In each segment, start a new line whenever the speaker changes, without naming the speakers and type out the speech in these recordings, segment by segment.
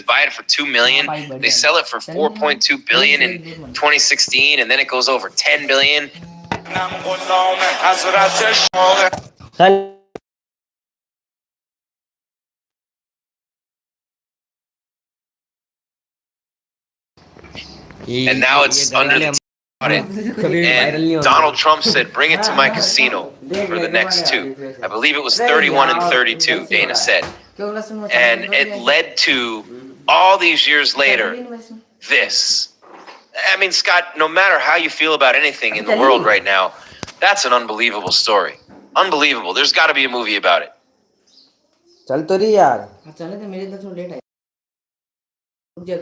buy it for $2 million. They sell it for $4.2 billion in 2016, and then it goes over $10 billion. And now it's under the audit. And Donald Trump said, bring it to my casino for the next two. I believe it was 31 and 32, Dana said. And it led to, all these years later, this. I mean, Scott, no matter how you feel about anything in the world right now, that's an unbelievable story. Unbelievable. There's got to be a movie about it.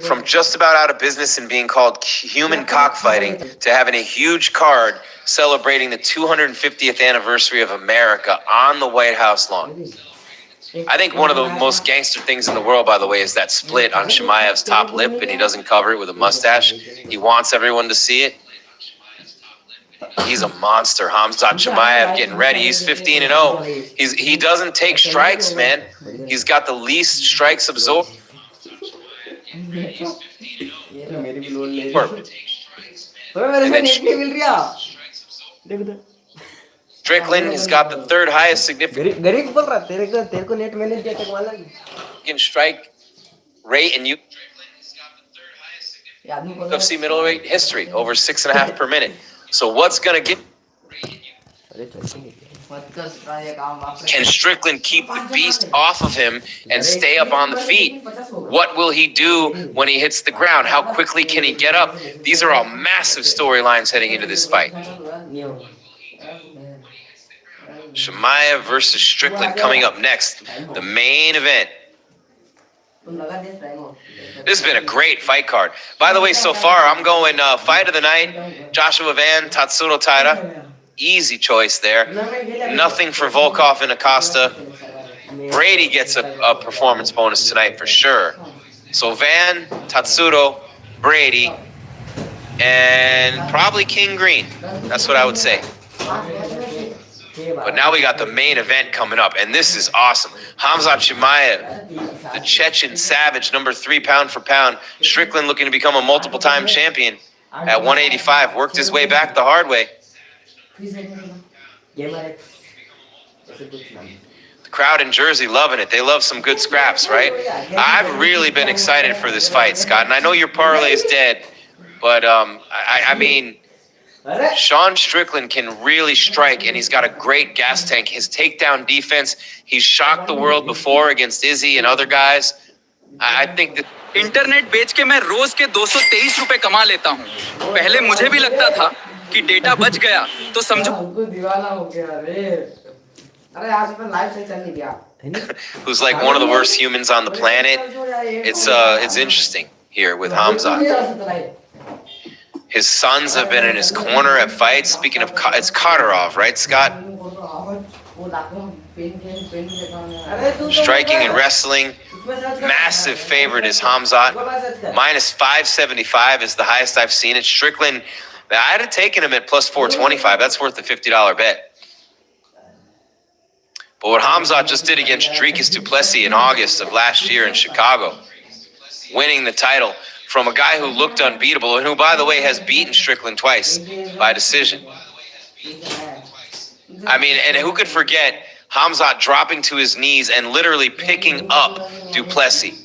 From just about out of business and being called human cockfighting to having a huge card celebrating the 250th anniversary of America on the White House lawn. I think one of the most gangster things in the world, by the way, is that split on Chimaev's top lip, and he doesn't cover it with a mustache. He wants everyone to see it. He's a monster. Khamzat Chimaev getting ready. He's 15-0. He doesn't take strikes, man. He's got the least strikes absorbed. Strickland has got the third highest significant strike rate in UFC middleweight history, over 6.5 per minute. So what's gonna get? Can Strickland keep the beast off of him and stay up on the feet? What will he do when he hits the ground? How quickly can he get up? These are all massive storylines heading into this fight. Chimaev versus Strickland coming up next, the main event. This has been a great fight card. By the way, so far I'm going fight of the night, Joshua Van, Tatsuro Taira. Easy choice there. Nothing for Volkov and Acosta. Brady gets a performance bonus tonight for sure. So Van, Tatsuro, Brady, and probably King Green. That's what I would say. But now we got the main event coming up, and this is awesome. Khamzat Chimaev, the Chechen savage, number 3 pound for pound. Strickland looking to become a multiple-time champion at 185. Worked his way back the hard way. The crowd in Jersey loving it. They love some good scraps, right? I've really been excited for this fight, Scott, and I know your parlay is dead, but I mean, Sean Strickland can really strike, and he's got a great gas tank. His takedown defense, he's shocked the world before against Izzy and other guys. I think that
internet बेच के मैं रोज के 223 रुपए कमा लेता हूँ. पहले मुझे भी लगता था कि डेटा बच गया तो समझो दीवाना हो गया रे. अरे आज पर लाइव से चल नहीं गया.
Who's like one of the worst humans on the planet. It's interesting here with Khamzat. His sons have been in his corner at fights. Speaking of, it's Kadarov, right, Scott? Striking and wrestling. Massive favorite is Khamzat. Minus 575 is the highest I've seen it. Strickland, I'd have taken him at plus 425. That's worth the $50 bet. But what Khamzat just did against Dricus du Plessis in August of last year in Chicago, winning the title from a guy who looked unbeatable and who, by the way, has beaten Strickland twice by decision. I mean, and who could forget Khamzat dropping to his knees and literally picking up du Plessis.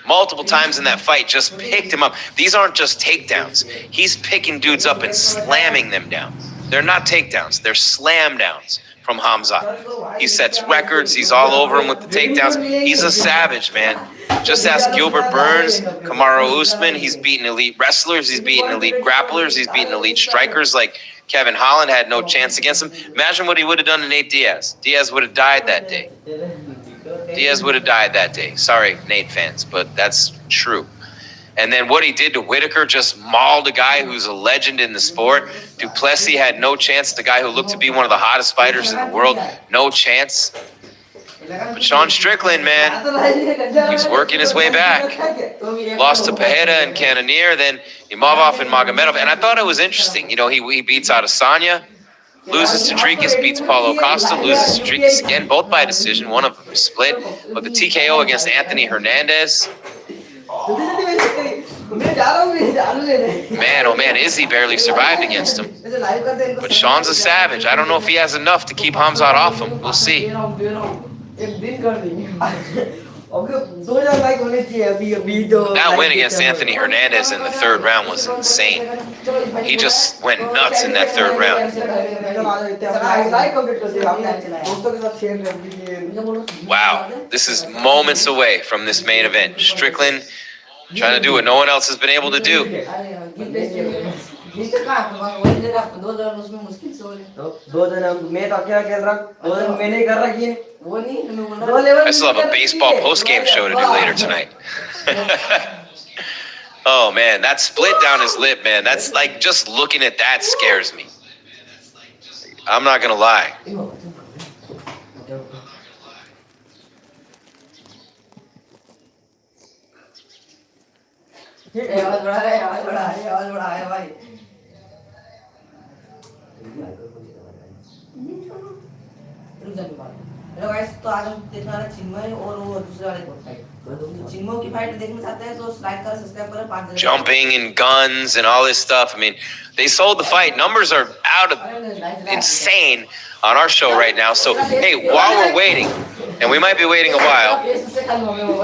Multiple times in that fight, just picked him up. These aren't just takedowns. He's picking dudes up and slamming them down. They're not takedowns. They're slam downs from Khamzat. He sets records. He's all over him with the takedowns. He's a savage, man. Just ask Gilbert Burns, Kamaru Usman. He's beaten elite wrestlers. He's beaten elite grapplers. He's beaten elite strikers like Kevin Holland. Had no chance against him. Imagine what he would have done to Nate Diaz. Diaz would have died that day. Diaz would have died that day. Sorry, Nate fans, but that's true. And then what he did to Whitaker, just mauled a guy who's a legend in the sport. Du Plessis had no chance. The guy who looked to be one of the hottest fighters in the world, no chance. But Sean Strickland, man, he's working his way back. Lost to Pereira and Cannonier, then Imavov and Magomedov. And I thought it was interesting. You know, he beats Adesanya, loses to Dricus, beats Paulo Costa, loses to Dricus again, both by decision. One of them split. But the TKO against Anthony Hernandez, Man, oh man, Izzy barely survived against him. But Sean's a savage. I don't know if he has enough to keep Hamzat off him. We'll see. That win against Anthony Hernandez in the third round was insane. He just went nuts in that third round. Wow, this is moments away from this main event. Strickland trying to do what no one else has been able to do. I still have a baseball post-game show to do later tonight. Oh man, that split down his lip, man. That's like, just looking at that scares me. I'm not gonna lie.
Hello guys, तो आज हम देखने वाले चिन्मय और वो दूसरे वाले को चिन्मय की फाइट देखना चाहते हैं तो लाइक करें, सब्सक्राइब करें, 5
Jumping and guns and all this stuff. I mean, they sold the fight. Numbers are out of insane on our show right now. So, hey, while we're waiting, and we might be waiting a while,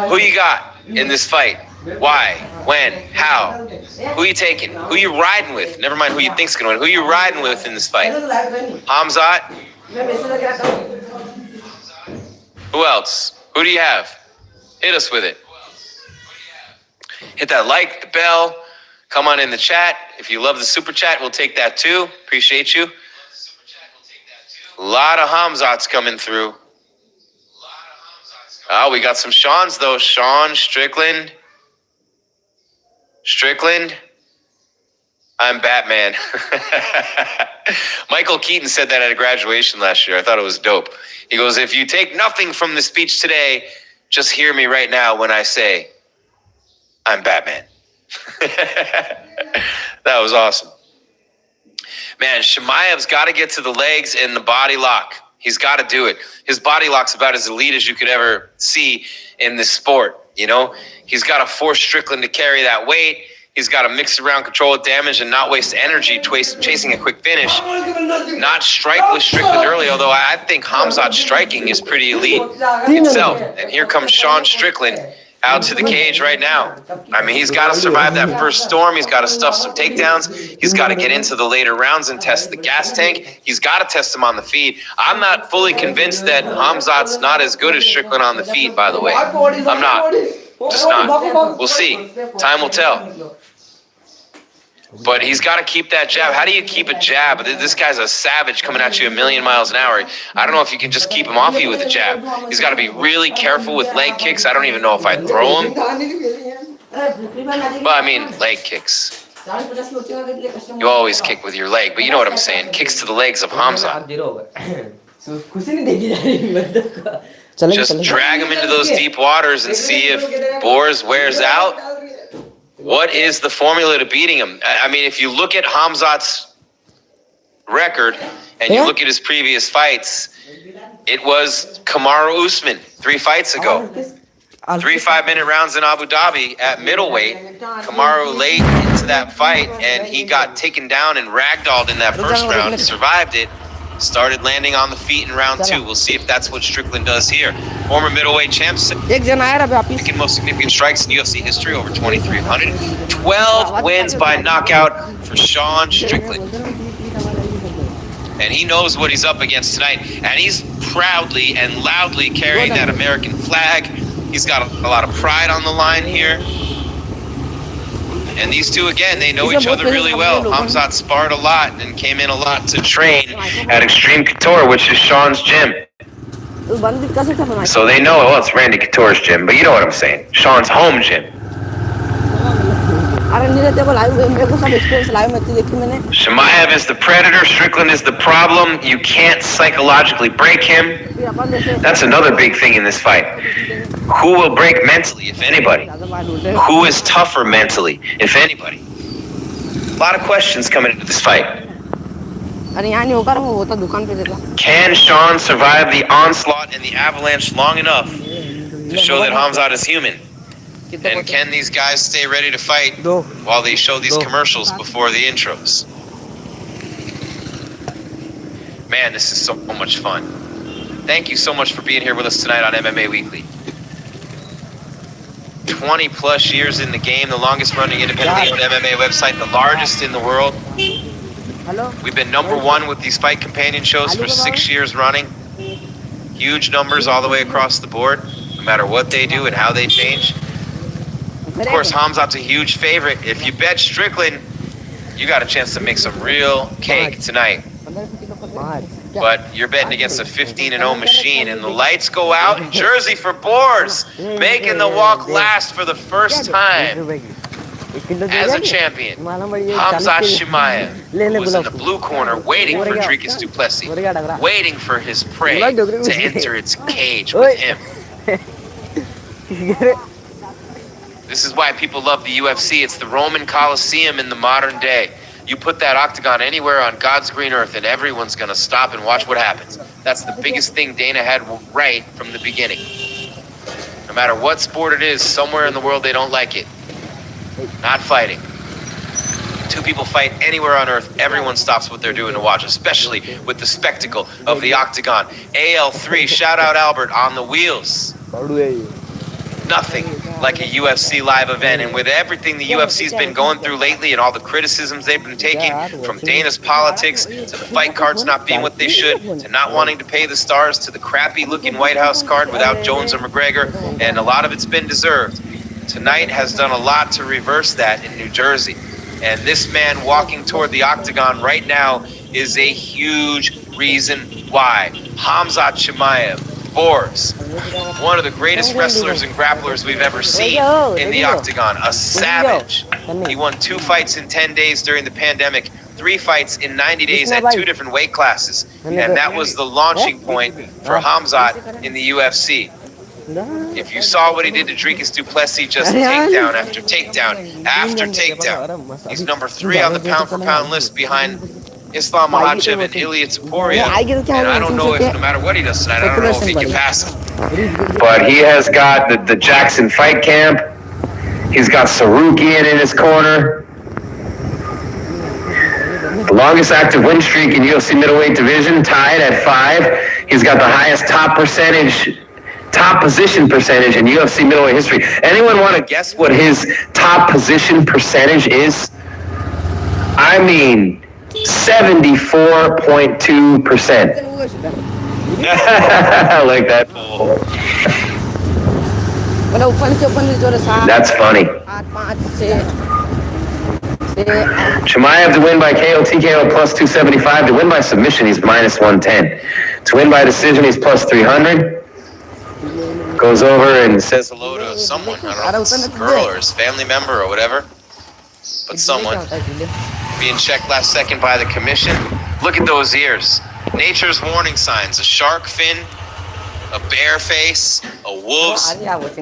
who you got in this fight? Why? When? How? Who you taking? Who you riding with? Never mind who you think's gonna win. Who you riding with in this fight? Hamzat? Who else? Who do you have? Hit us with it. Hit that like, the bell. Come on in the chat. If you love the super chat, we'll take that too. Appreciate you. A lot of Hamzats coming through. Oh, we got some Sean's though. Sean, Strickland. I'm Batman. Michael Keaton said that at a graduation last year. I thought it was dope. He goes, if you take nothing from the speech today, just hear me right now when I say, I'm Batman. That was awesome. Man, Chimaev's got to get to the legs and the body lock. He's got to do it. His body lock's about as elite as you could ever see in this sport. You know, he's got to force Strickland to carry that weight. He's got to mix around, control with damage, and not waste energy chasing a quick finish. Not strike with Strickland early, although I think Hamzat's striking is pretty elite itself. And here comes Sean Strickland out to the cage right now. I mean, he's got to survive that first storm. He's got to stuff some takedowns. He's got to get into the later rounds and test the gas tank. He's got to test him on the feet. I'm not fully convinced that Hamzat's not as good as Strickland on the feet, by the way. I'm not. Just not. We'll see. Time will tell. But he's got to keep that jab. How do you keep a jab? This guy's a savage coming at you a million miles an hour. I don't know if you can just keep him off you with a jab. He's got to be really careful with leg kicks. I don't even know if I'd throw him. But I mean, leg kicks. You always kick with your leg, but you know what I'm saying. Kicks to the legs of Hamzat. Just drag him into those deep waters and see if Boers wears out. What is the formula to beating him? I mean, if you look at Hamzat's record and you look at his previous fights, it was Kamaru Usman 3 fights ago. 3 5-minute rounds in Abu Dhabi at middleweight. Kamaru laid into that fight and he got taken down and ragdolled in that first round. He survived it. Started landing on the feet in round 2. We'll see if that's what Strickland does here. Former middleweight champ, second most significant strikes in UFC history, over 2,300. 12 wins by knockout for Sean Strickland. And he knows what he's up against tonight. And he's proudly and loudly carrying that American flag. He's got a lot of pride on the line here. And these two, again, they know each other really well. Hamzat sparred a lot and came in a lot to train at Extreme Couture, which is Sean's gym. So they know, well, it's Randy Couture's gym, but you know what I'm saying. Sean's home gym. Chimaev is the predator. Strickland is the problem. You can't psychologically break him. That's another big thing in this fight. Who will break mentally, if anybody? Who is tougher mentally, if anybody? A lot of questions coming into this fight. Can Sean survive the onslaught and the avalanche long enough to show that Hamzat is human? And can these guys stay ready to fight
दो
while they show these commercials before the intros? Man, this is so much fun. Thank you so much for being here with us tonight on MMA Weekly. 20 plus years in the game, the longest running independently owned MMA website, the largest in the world.
Hello
We've been #1 with these fight companion shows for 6 years running. Huge numbers all the way across the board, no matter what they do and how they change. Of course, Hamzat's a huge favorite. If you bet Strickland, you got a chance to make some real cake tonight. But you're betting against a 15-0 machine, and the lights go out in Jersey for Boars, making the walk last for the first time as a champion. Hamzat Chimaev, who was in the blue corner waiting for Dricus du Plessis, waiting for his prey to enter its cage with him. This is why people love the UFC. It's the Roman Colosseum in the modern day. You put that octagon anywhere on God's green earth and everyone's going to stop and watch what happens. That's the biggest thing Dana had right from the beginning. No matter what sport it is, somewhere in the world they don't like it. Not fighting. Two people fight anywhere on earth, everyone stops what they're doing to watch, especially with the spectacle of the octagon. AL3, shout out Albert, on the wheels. Nothing like a UFC live event. And with everything the UFC's been going through lately and all the criticisms they've been taking, from Dana's politics to the fight cards not being what they should, to not wanting to pay the stars, to the crappy looking White House card without Jones or McGregor, and a lot of it's been deserved. Tonight has done a lot to reverse that in New Jersey. And this man walking toward the octagon right now is a huge reason why. Hamzat Chimaev, Boars, one of the greatest wrestlers and grapplers we've ever seen in the octagon, a savage. He won 2 fights in 10 days during the pandemic, 3 fights in 90 days at 2 different weight classes. And that was the launching point for Hamzat in the UFC. If you saw what he did to Dricus du Plessis, just takedown after takedown after takedown. He's number 3 on the pound-for-pound list behind Islam Makhachev and Ilia Topuria. And I don't know if, no matter what he does tonight, I don't know if he can pass him. But he has got the Jackson Fight Camp. He's got Sarukian in his corner. The longest active win streak in UFC middleweight division, tied at 5. He's got the highest top position percentage in UFC middleweight history. Anyone want to guess what his top position percentage is? I mean, 74.2%. I like that. That's funny. Chimaev to win by KO, TKO plus 275. To win by submission, he's minus 110. To win by decision, he's plus 300. Goes over and says hello to someone. I don't know if it's a girl or his family member or whatever. But someone. Being checked last second by the commission. Look at those ears. Nature's warning signs. A shark fin, a bear face, a wolf's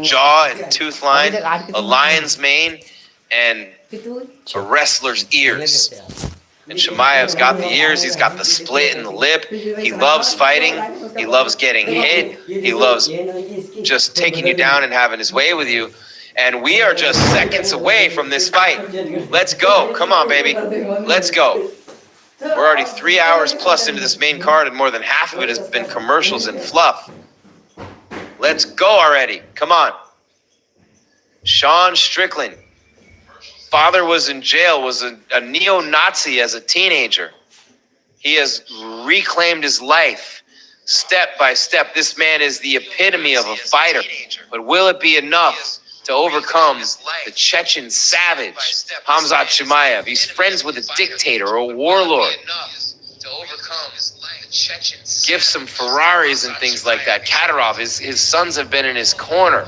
jaw and tooth line, a lion's mane, and a wrestler's ears. And Chimaev's got the ears, he's got the split in the lip. He loves fighting, he loves getting hit, he loves just taking you down and having his way with you. And we are just seconds away from this fight. Let's go. Come on, baby. Let's go. We're already 3 hours plus into this main card, and more than half of it has been commercials and fluff. Let's go already. Come on. Sean Strickland. Father was in jail, was a neo-Nazi as a teenager. He has reclaimed his life step by step. This man is the epitome of a fighter. But will it be enough to overcome the Chechen savage, Hamzat Chimaev? He's friends with a dictator or a warlord. Gives some Ferraris and things like that. Kadyrov, his sons have been in his corner.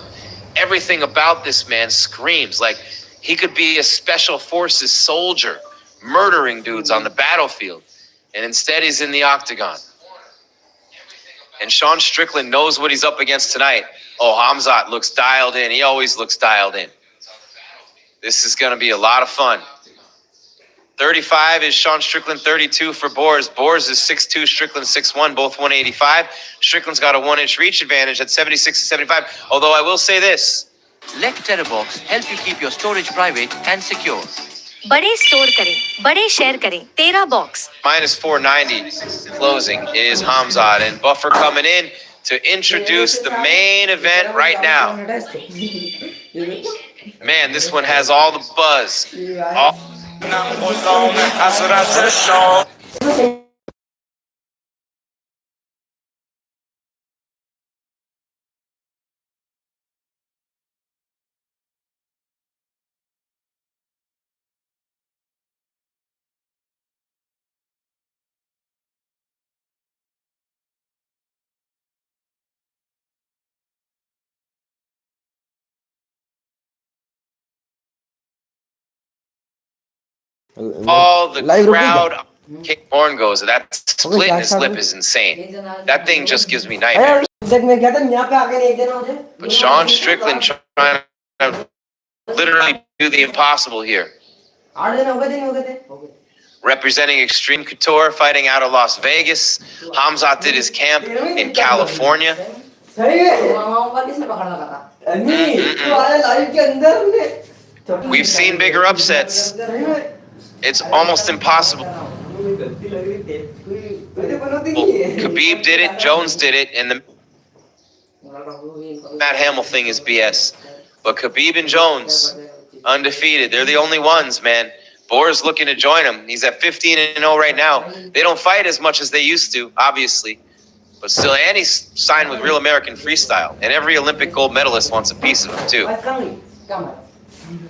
Everything about this man screams like he could be a special forces soldier, murdering dudes on the battlefield. And instead he's in the octagon. And Sean Strickland knows what he's up against tonight. Oh, Hamzat looks dialed in. He always looks dialed in. This is going to be a lot of fun. 35 is Sean Strickland, 32 for Boars. Boars is 6'2", Strickland 6'1", both 185. Strickland's got a 1-inch reach advantage at 76 to 75. Although I will say this,
Let Terabox help you keep your storage private and secure.
बड़े store करें, बड़े share करें, तेरा box.
Minus 490 closing is Hamzat and Buffer coming in to introduce the main event right now. Man, this one has all the buzz. All the crowd. Horn goes. That split in his lip is insane. That thing just gives me nightmares. But Sean Strickland trying to literally do the impossible here. Representing Extreme Couture, fighting out of Las Vegas. Hamzat did his camp in California. We've seen bigger upsets. It's almost impossible. Khabib did it, Jones did it, and the Matt Hamill thing is BS. But Khabib and Jones, undefeated. They're the only ones, man. Boer's looking to join him. He's at 15-0 right now. They don't fight as much as they used to, obviously. But still, and he's signed with Real American Freestyle. And every Olympic gold medalist wants a piece of him, too.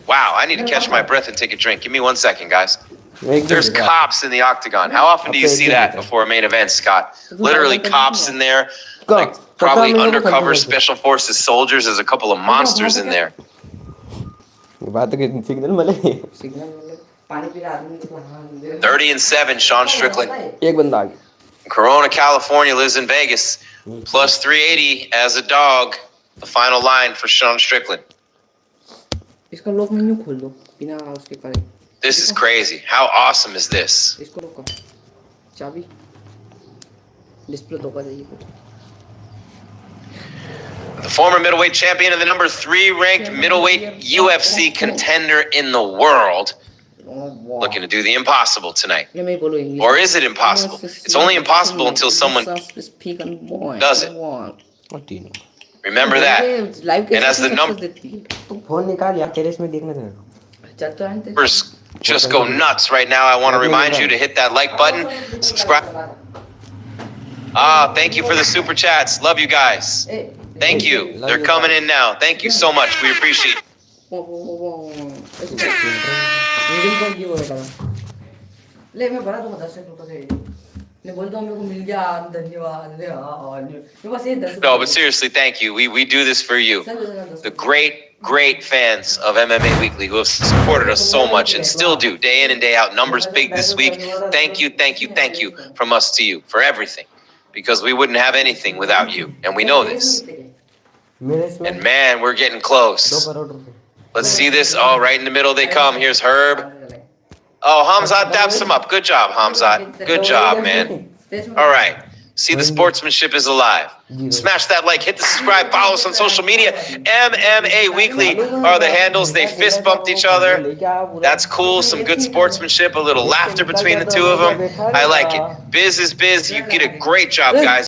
Wow, I need to catch my breath and take a drink. Give me 1 second, guys. There's cops in the octagon. How often do you see that before a main event, Scott? Literally cops in there, like probably undercover special forces soldiers. There's a couple of monsters in there. 30-7, Sean Strickland. Corona, California, lives in Vegas. Plus 380 as a dog. The final line for Sean Strickland. This is crazy. How awesome is this? The former middleweight champion and the number 3 ranked middleweight UFC contender in the world, looking to do the impossible tonight. Or is it impossible? It's only impossible until someone does it. Remember that. And as the numbers just go nuts right now, I want to remind you to hit that like button, subscribe. Thank you for the super chats. Love you guys. Thank you. They're coming in now. Thank you so much. We appreciate it. No, but seriously, thank you. We do this for you. The great fans of MMA Weekly who have supported us so much and still do day in and day out. Numbers big this week. Thank you from us to you for everything. Because we wouldn't have anything without you. And we know this. And man, we're getting close. Let's see this. Oh, right in the middle they come. Here's Herb. Oh, Hamzat daps him up. Good job, Hamzat. Good job, man. All right. See, the sportsmanship is alive. Smash that like, hit the subscribe, follow us on social media. MMA Weekly are the handles. They fist bumped each other. That's cool. Some good sportsmanship, a little laughter between the two of them. I like it. Biz is biz. You did a great job, guys.